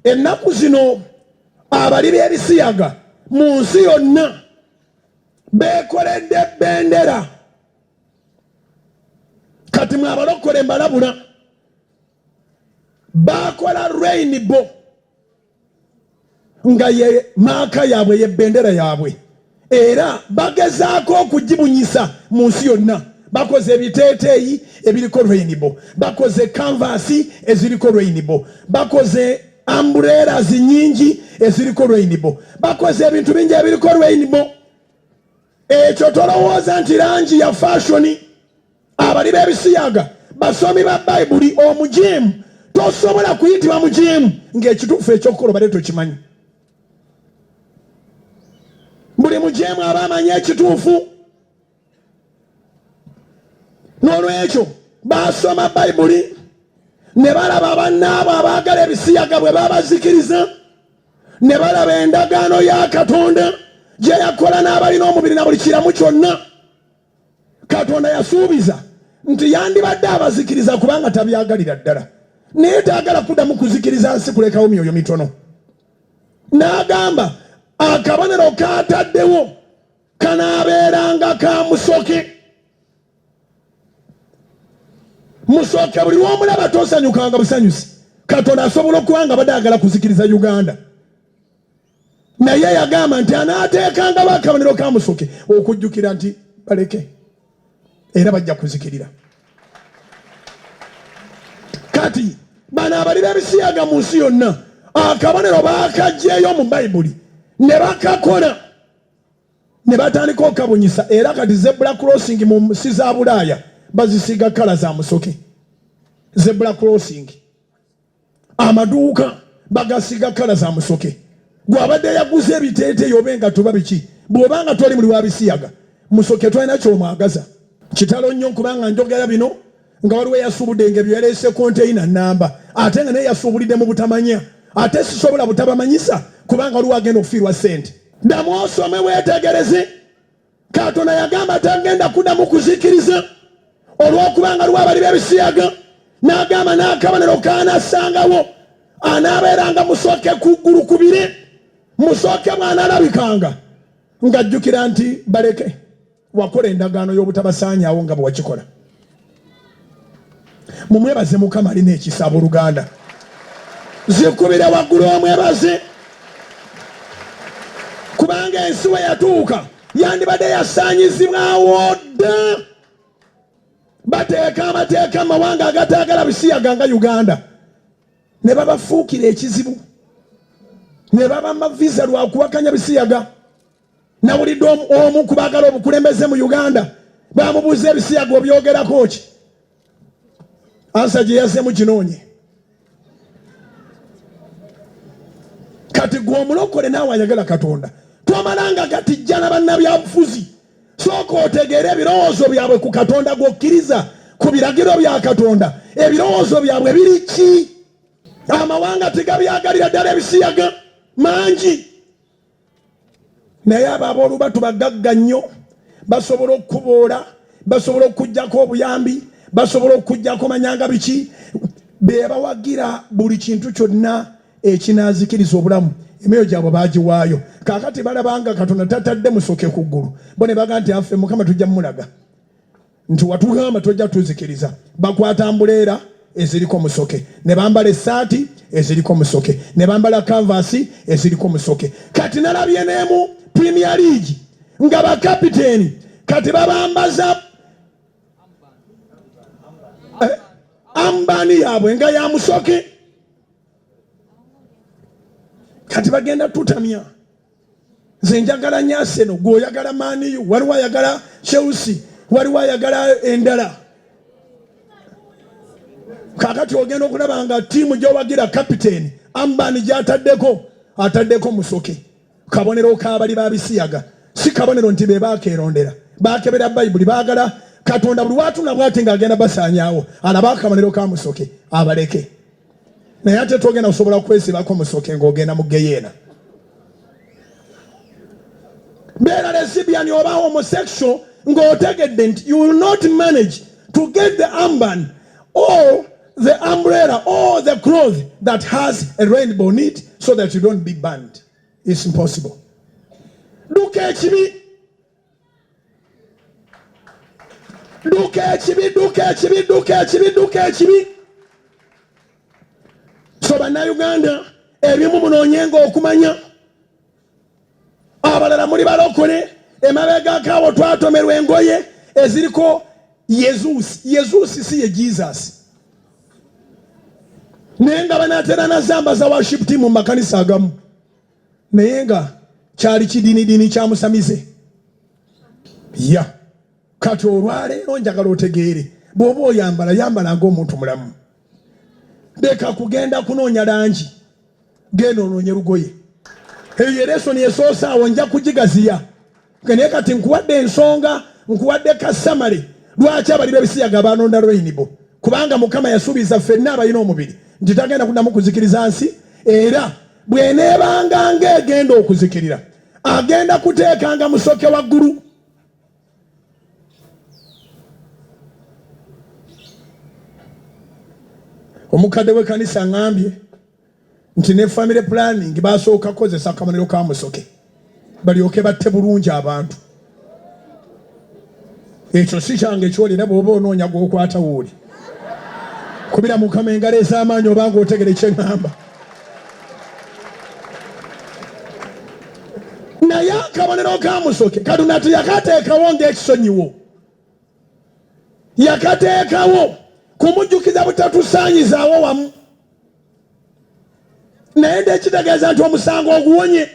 ennaku zino abali b'ebisiyaga mu nsi yonna beekoledde bendera. Kati mwe abalokole mbalabula bakola rainbow nga ye maaka yaabwe ye bendera yaabwe, era bagezaako okugibunyisa mu nsi yonna. Bakoze ebiteeteeyi ebiriko rainbow, bakoze canvasi eziriko rainbow, bakoze umbrellas nyingi eziriko rainbow, bakoze ebintu bingi ebiriko rainbow. Ekyo tolowooza nti langi ya fashion. Abali b'ebisiyaga basomi ba Bayibuli omujeemu tosobola kuyitibwa mujeemu ng'ekituufu ekyokukola obadde tokimanyi. Buli mujeemu aba amanyi ekituufu. N'olwekyo basoma Bayibuli ne balaba bannaabo abaagala ebisiyaga bwe babazikiriza, ne balaba endagaano ya Katonda gye yakola n'abalina omubiri na buli kiramu kyonna. Katonda yasuubiza nti yandibadde abazikiriza kubanga tabyagalira ddala, naye taagala kuddamu kuzikiriza nsi kulekawo myoyo mitono. N'agamba akabonero kaataddewo kanaabeeranga ka musoke. Musoke buli lw'omulaba tosanyukanga busanyusi. Katonda asobola okuba nga badde agala kuzikiriza Uganda, naye yagamba nti anaateekangabo akabonero ka musoke okujjukira nti baleke era bajja kuzikirira. Kati bano abali b'ebisiyaga mu nsi yonna akabonero baakaggyeyo mu Bayibuli ne bakakola ne batandika okabunyisa, era kati zebra crossing mu nsi za Bulaaya bazisiga kala za musoke. Zebra crossing, amaduuka bagasiga kala za musoke. Gwabadde yaguze ebiteeteeyi obenga tuba biki, bw'obanga toli muli wa bisiyaga musoke twalina ky'omwagaza. Kitalo nnyo kubanga njogera bino nga waliwo yasuubudde ng'ebyo yaleese konteyina nnamba, ate nga naye yasuubulidde mu butamanya, ate sisobola butabamanyisa kubanga waliwo agenda okufiirwa ssente. Ddamu osome weetegereze. Katonda yagamba tagenda kuddamu kuzikiriza olw'okubanga lwa abali b'ebisiyaga, n'agamba n'akabonero kaanasangawo anaabeeranga musoke ku ggulu ku bire. Musoke bw'anaalabikanga ng'ajjukira nti baleke wakola endagaano y'obutabasaanyaawo nga bwe wakikola. Mumwebaze Mukama alina ekisa abooluganda. Zikubire waggulu omwebaze, kubanga ensi we yatuuka yandibadde yasaanyizibwawo dda. Bateeka amateeka mu mawanga agataagala bisiyaga nga Uganda, ne babafuukira ekizibu, ne baba maviza lwa kuwakanya bisiyaga. Nawulidde omu ku baagala obukulembeze mu Uganda bamubuuza ebisiyaga obyogerako ki? Ansa gye yazzemu kinoonye. Kati gwe omulokole naawe ayagala Katonda tomalanga gatijja na bannabyabufuzi. Sooka otegeere ebirowoozo byabwe ku Katonda gw'okkiriza, ku biragiro bya Katonda. Ebirowoozo byabwe biri ki? Amawanga tegabyagalira ddala ebisiyaga mangi, naye abo aboolubatu bagagga nnyo, basobola okukuboola, basobola okukuggyako obuyambi, basobola okukuggyako manyanga biki, be bawagira buli kintu kyonna ekinaazikiriza obulamu. Emyoyo gyabwe baagiwaayo. Kaakati balabanga Katonda tatadde musoke ku ggulu, bo ne baga nti affe Mukama tujja mulaga nti watugamba tojja tuzikiriza. Bakwata ambuleera eziriko musoke, ne bambala essaati eziriko musoke, ne bambala kanvasi eziriko musoke. Kati nalabye n'emu Premier League nga bakapiteeni kati babambaza ambani yaabwe nga ya musoke. Kati bagenda tutamya. Nze njagala nnyo Arsenal, gwe oyagala Man U, waliwo ayagala Chelsea, waliwo ayagala endala. Kaakati ogenda okulaba nga ttiimu gy'owagira kapiteeni ambani gy'ataddeko, ataddeko musoke. Kabonero k'abali b'abisiyaga, si kabonero nti be baakeerondera. Baakebera Bayibuli, baagala Katonda buli waatuna bw'ati ng'agenda basaanyaawo, alaba akabonero ka musoke abaleke. Naye ate togenda kusobola kwesibako musoke ng'ogenda mu Geyeena. Beera lesbian oba homosexual ng'otegedde nti you will not manage to get the armband or the umbrella or the cloth that has a rainbow on it so that you don't be burned. It's impossible. Look at me. Look at me, look at me, look at me, look at me. So bannayuganda ebimu munonyenga okumanya abalala muli balokole emabega kawo twatomerwa engoye eziriko Yesusi si ye Jesus. Nenga banatera na zamba za worship team mu makanisa agamu. Nenga kyali kidini kya musamize. Ya. Kati olwale onjagala otegeere. Bw'oba oyambala ng'omuntu mulamu. Leka kugenda kunoonya langi. Genda onoonye lugoye. Eyo lesoni esoosa awo nja kugigaziya. Naye kati nkuwadde ensonga, nkuwadde kasamale. Lwaki abali b'ebisiyaga banonda Rainbow? Kubanga Mukama yasuubiza ffenna abalina omubiri nti tagenda kuddamu kuzikiriza nsi, era bw'eneebanga ng'egenda okuzikirira agenda kuteekanga musoke waggulu. Omukadde w'ekkanisa ngambye nti ne family planning basooka kozesa akamaniro ka musoke balyoke batte bulungi abantu. Ekyo si kyange kyolina bw'oba onoonya gw'okwata wooli. Kubira Mukama engalo ez'amaanyi obanga otegere kye ŋŋamba. Naye akabonero ka musoke Katonda teyakateekawo ng'ekisonyiwo. Yakateekawo kumujjukiza butatusaanyizaawo wamu. Naye ndekitegeeza nti omusango oguwonye.